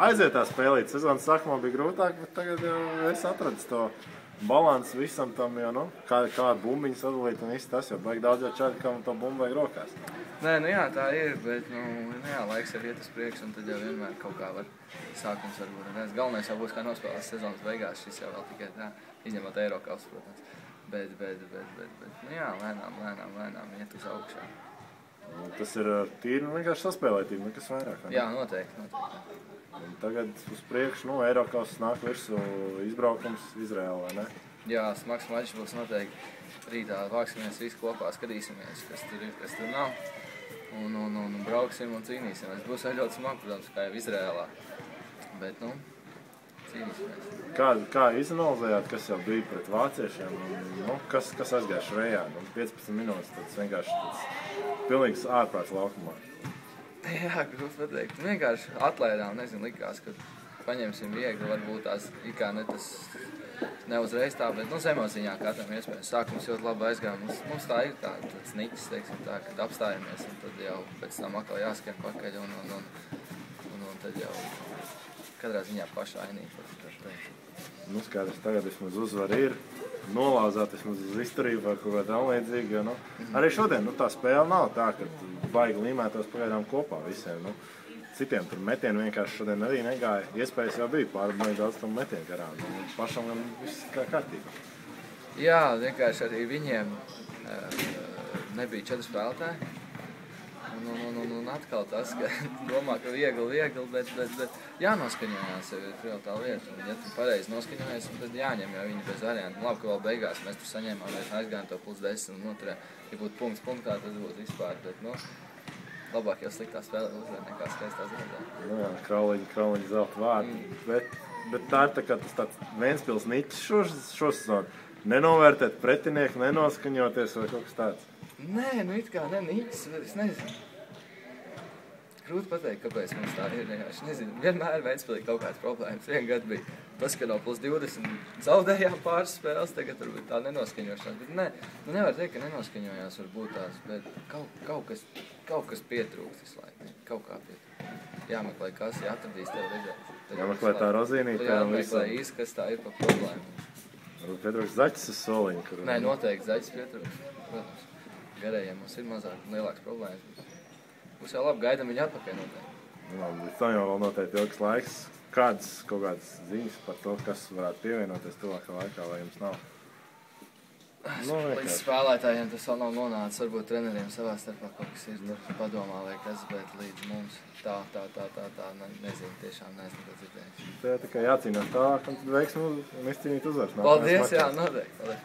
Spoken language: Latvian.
Aiziet tā spēlīt. Sezonas sākumā bija grūtāk, bet tagad jau es atradu to balansu visam tam, jo, nu, kādu bumbiņu sadalīt un viss tas, jo baigi daudz jau čādi, kam to bumbu vajag rokās. Nē, nu jā, tā ir, bet, nu jā, laiks ir iet uz priekšu un tad jau vienmēr kaut kā var sākums varbūt. Galvenais jau būs, kā nospēlēs sezonas beigās, šis jau vēl tikai tā, izņemot Eirokaus, protams. Bet, nu jā, lēnām iet uz augšā. Tas ir tīri vienkārši saspēlētība, nekas vairāk, vai ne? Jā, noteikti. Un tagad uz priekšu, nu, Eirokaus nāk virsū izbraukums Izraēlā, vai ne? Jā, smags mačs būs noteikti. Rītā vāksimies visi kopā, skatīsimies, kas tur ir, kas tur nav. Un brauksim un cīnīsimies. Būs vēl ļoti smagi, protams, kā jau Izraēlā. Bet, nu, cīnīsimies. Kā izanalizējāt, kas jau bija pret vāciešiem? Nu, kas aizgāja švejā? 15 minūtes, tas vienkārši pilnīgs ārprāts laukumā. Jā, grūti pateikt. Vienkārši atlaidām, nezinu, likās, ka paņemsim viegli, varbūt tās ikā ne tas neuzreiz tā, bet zemauziņā katram iespējams. Sākums ļoti labi aizgāja. Mums tā ir tāds niķis, teiksim tā, kad apstājamies un tad jau pēc tam atkal jāskrien pakaļ un tad jau katrā ziņā pašā ainīgi. Nu, skaidrs, tagad vismaz uzvar ir. Nolauzāt vismaz uz izturību vai kaut kā tam līdzīgi, jo, nu, arī šodien, nu, tā spēle nav tā, ka baigi līmētos pagaidām kopā visiem, nu. Citiem tur metienu vienkārši šodien arī negāja. Iespējas jau bija pārbaigi daudz tam metienu garām. Pašam gan viss kā kārtībā. Jā, vienkārši arī viņiem nebija 4 spēlētāji. Un atkal tas, ka domā, ka viegli, bet jānoskaņojās ir vēl tā lieta. Un, ja tu pareizi noskaņojies, tad jāņem jau viņi bez variantu. Labi, ka vēl beigās mēs tur saņēmām, mēs aizgājām to +10 un noturējām. Ja būtu punkts punktā, tad būtu vispār. Bet, nu, labāk jau sliktā spēlē uzvar nekā skaistā zaudē. Nu jā, Krauliņa zelta vārdi. Bet tā ir tā kā tas tāds Ventspils niķis šo sezonu. Nenovērtēt pretinieku, nenoskaņoties vai kaut kas tāds. Nē, nu it kā ne niķis, es nezinu. Grūti pateikt, kāpēc mums tā ir. Es nezinu, vienmēr Ventspilī kaut kāds problēmas. Vien gadu bija tas, ka no +20 zaudējām pāris spēles, tagad varbūt tā nenoskaņošanās. Bet ne, nu nevar teikt, ka nenoskaņojās varbūt tās, bet kaut kas pietrūkst visu laiku. Kaut kā pietrūkst. Jāmeklē kas, jāatradīs tev redzēt. Jāmeklē tā rozīnīte. Jāmeklē īsti, kas tā ir par problēmu. Varbūt pietrūkst zaķis uz soliņu. Nē, noteikti zaķis pietrūkst. Protams, garējiem mums ir mazāk lielāks problēmas. Būs jau labi, gaidam viņu atpakaļ noteikti. Labi, bet tam jau vēl noteikti ilgs laiks. Kaut kādas ziņas par to, kas varētu pievienoties tuvākā laikā, vai jums nav? Līdz spēlētājiem tas vēl nav nonācis, varbūt treneriem savā starpā kaut kas ir padomā vai kas, bet līdz mums tā, nezinu, tiešām neesmu to dzirdējis. Tā tikai jācīnās tālāk un tad veiksim un izcīnīt uzvaras. Paldies, jā, noteikti.